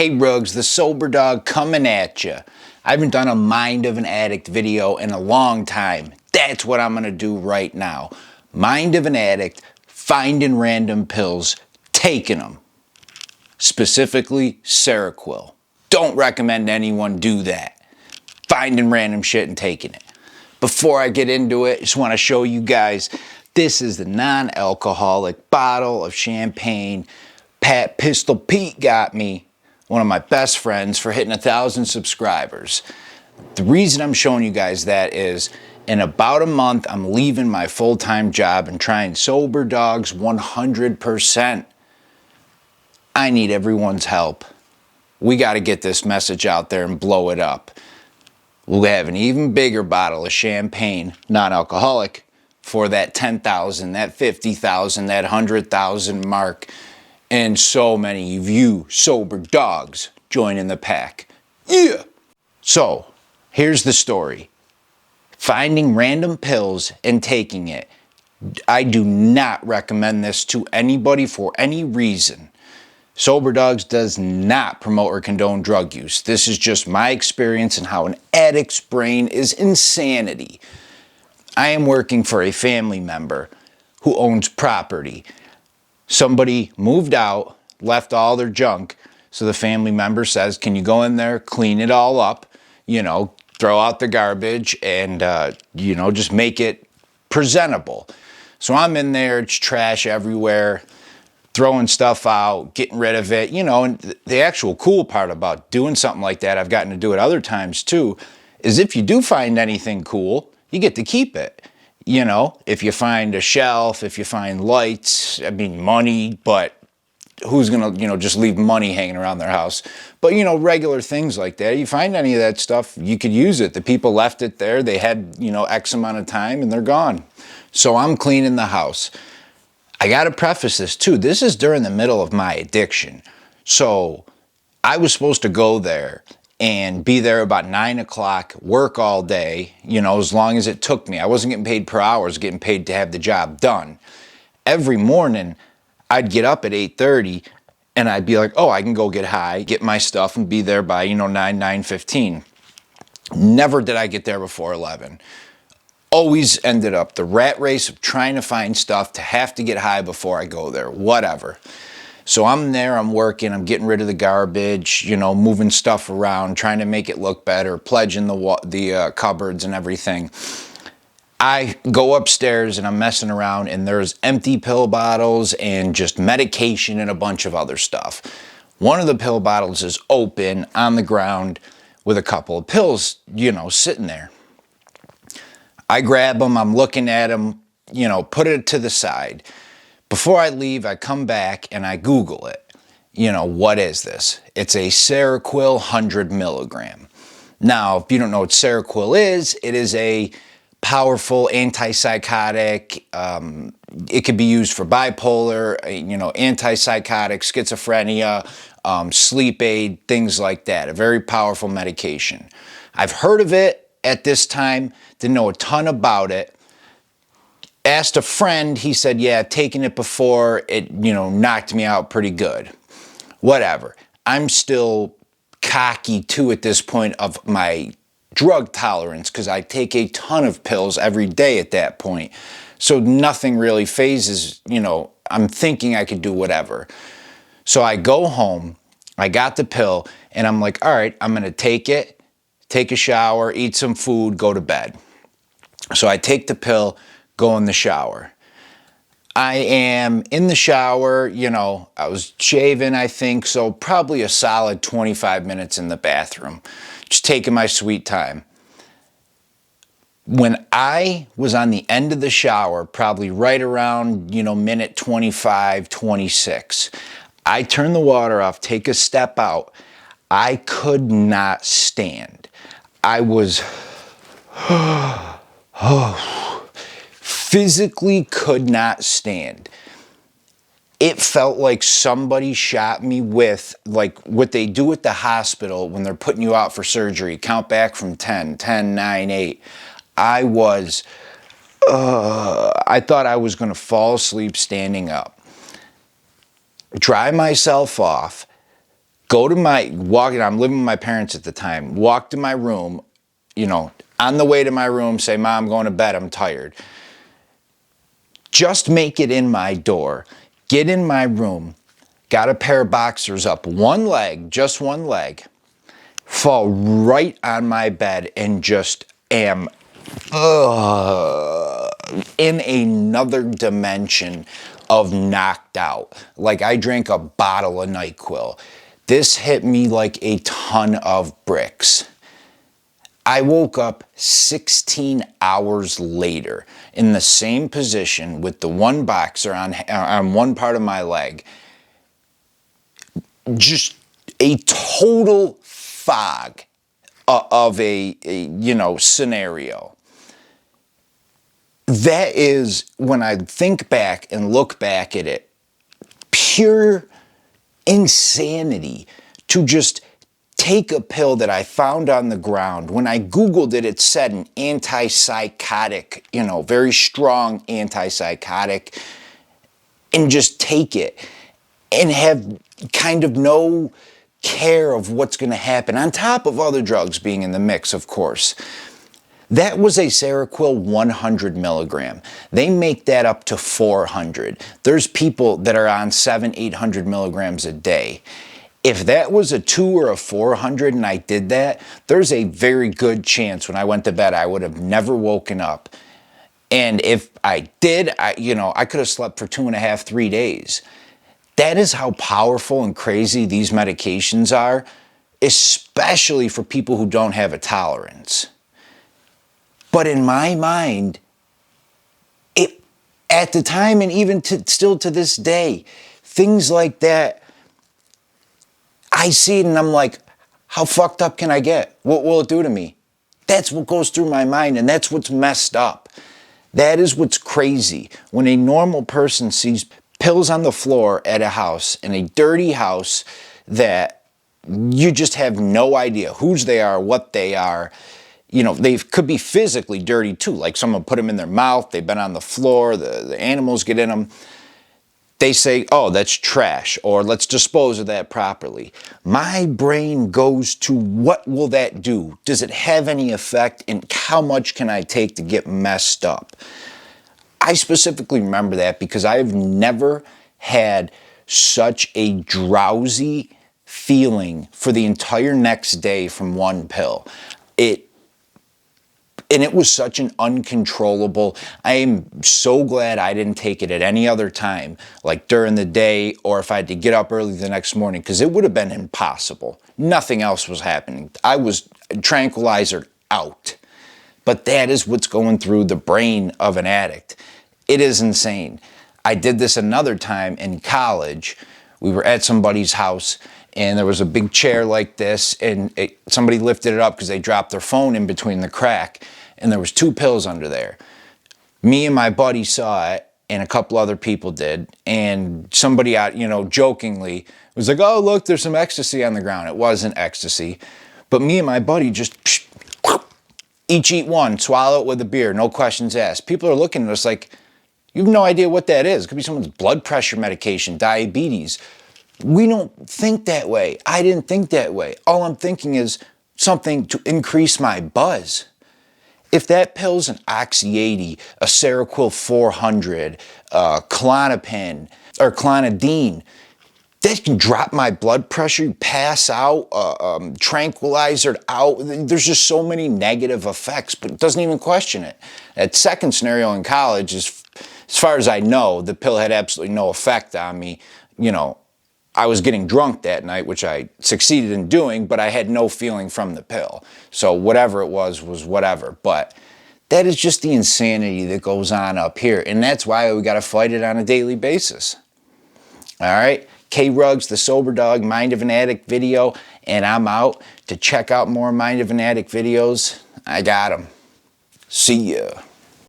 K-Rugs, the Sober Dog, coming at you. I haven't done a Mind of an Addict video in a long time. That's what I'm going to do right now. Mind of an Addict, finding random pills, taking them. Specifically, Seroquel. Don't recommend anyone do that. Finding random shit and taking it. Before I get into it, I just want to show you guys, this is the non-alcoholic bottle of champagne Pistol Pete got me, one of my best friends, for hitting 1,000 subscribers. The reason I'm showing you guys that is, in about a month, I'm leaving my full-time job and trying Soberdogs 100%. I need everyone's help. We got to get this message out there and blow it up. We'll have an even bigger bottle of champagne, non-alcoholic, for that 10,000, that 50,000, that 100,000 mark. And so many of you sober dogs joining the pack. Yeah! So, here's the story. Finding random pills and taking it. I do not recommend this to anybody for any reason. Soberdogs does not promote or condone drug use. This is just my experience and how an addict's brain is insanity. I am working for a family member who owns property. Somebody moved out, left all their junk, so the family member says, can you go in there, clean it all up, you know, throw out the garbage and, you know, just make it presentable. So I'm in there, it's trash everywhere, throwing stuff out, getting rid of it, you know. And the actual cool part about doing something like that, I've gotten to do it other times too, is if you do find anything cool, you get to keep it. You know, if you find a shelf, if you find lights, I mean money, but who's going to, you know, just leave money hanging around their house? But, you know, regular things like that, you find any of that stuff, you could use it. The people left it there, they had, you know, X amount of time and they're gone. So I'm cleaning the house. I got to preface this too. This is during the middle of my addiction. So I was supposed to go there and be there about 9 o'clock, work all day, you know, as long as it took me. I wasn't getting paid per hour, I was getting paid to have the job done. Every morning, I'd get up at 8:30 and I'd be like, oh, I can go get high, get my stuff and be there by, you know, 9:15. Never did I get there before 11. Always ended up the rat race of trying to find stuff to have to get high before I go there, whatever. So I'm there, I'm working, I'm getting rid of the garbage, you know, moving stuff around, trying to make it look better, pledging the cupboards and everything. I go upstairs and I'm messing around and there's empty pill bottles and just medication and a bunch of other stuff. One of the pill bottles is open on the ground with a couple of pills, you know, sitting there. I grab them, I'm looking at them, you know, put it to the side. Before I leave, I come back and I Google it. You know, what is this? It's a Seroquel 100 milligram. Now, if you don't know what Seroquel is, it is a powerful antipsychotic. It could be used for bipolar, you know, antipsychotic, schizophrenia, sleep aid, things like that. A very powerful medication. I've heard of it at this time, didn't know a ton about it. Asked a friend, he said, yeah, I've taken it before, it, you know, knocked me out pretty good. Whatever. I'm still cocky too at this point of my drug tolerance because I take a ton of pills every day at that point. So nothing really phases, you know, I'm thinking I could do whatever. So I go home, I got the pill, and I'm like, all right, I'm going to take it, take a shower, eat some food, go to bed. So I take the pill, go in the shower. I am in the shower, you know, I was shaving, I think, so probably a solid 25 minutes in the bathroom, just taking my sweet time. When I was on the end of the shower, probably right around, you know, minute 25, 26, I turned the water off, take a step out. I could not stand. I was... physically could not stand. It felt like somebody shot me with, like what they do at the hospital when they're putting you out for surgery. Count back from 10, 10, 9, 8. I thought I was going to fall asleep standing up. Dry myself off, I'm living with my parents at the time, walk to my room, you know, on the way to my room, say, Mom, I'm going to bed, I'm tired. Just make it in my door, get in my room, got a pair of boxers up, one leg, just one leg, fall right on my bed and just am in another dimension of knocked out. Like I drank a bottle of NyQuil. This hit me like a ton of bricks. I woke up 16 hours later in the same position with the one boxer on one part of my leg. Just a total fog of a scenario. That is, when I think back and look back at it, pure insanity to just take a pill that I found on the ground. When I Googled it, it said an antipsychotic, very strong antipsychotic, and just take it and have kind of no care of what's going to happen, on top of other drugs being in the mix, of course. That was a Seroquel 100 milligram. They make that up to 400. There's people that are on 700-800 milligrams a day. If that was a 2 or a 400 and I did that, there's a very good chance when I went to bed I would have never woken up. And if I did, I could have slept for 2.5, 3 days. That is how powerful and crazy these medications are, especially for people who don't have a tolerance. But in my mind, at the time and even still to this day, things like that, I see it and I'm like, how fucked up can I get? What will it do to me? That's what goes through my mind, and that's what's messed up. That is what's crazy. When a normal person sees pills on the floor at a house, in a dirty house that you just have no idea whose they are, what they are. They could be physically dirty too, like someone put them in their mouth, they've been on the floor, the animals get in them. They say, oh, that's trash, or let's dispose of that properly. My brain goes to, what will that do? Does it have any effect, and how much can I take to get messed up? I specifically remember that because I have never had such a drowsy feeling for the entire next day from one pill. And it was such an uncontrollable. I am so glad I didn't take it at any other time, like during the day or if I had to get up early the next morning, because it would have been impossible. Nothing else was happening. I was tranquilizer out. But that is what's going through the brain of an addict. It is insane. I did this another time in college. We were at somebody's house, and there was a big chair like this, and somebody lifted it up because they dropped their phone in between the crack, and there was 2 pills under there. Me and my buddy saw it, and a couple other people did, and somebody out, jokingly was like, oh, look, there's some ecstasy on the ground. It wasn't ecstasy. But me and my buddy just each eat one, swallow it with a beer, no questions asked. People are looking at us like, you have no idea what that is. It could be someone's blood pressure medication, diabetes. We don't think that way. I didn't think that way. All I'm thinking is something to increase my buzz. If that pill's an Oxy 80, a Seroquel 400, Klonopin, or Clonidine, that can drop my blood pressure, pass out, tranquilizer out. There's just so many negative effects, but it doesn't even question it. That second scenario in college, as far as I know, the pill had absolutely no effect on me. I was getting drunk that night, which I succeeded in doing, but I had no feeling from the pill. So whatever it was whatever. But that is just the insanity that goes on up here. And that's why we got to fight it on a daily basis. All right? K-Rugs, the Sober Dog Mind of an Addict video. And I'm out. To check out more Mind of an Addict videos, I got them. See ya.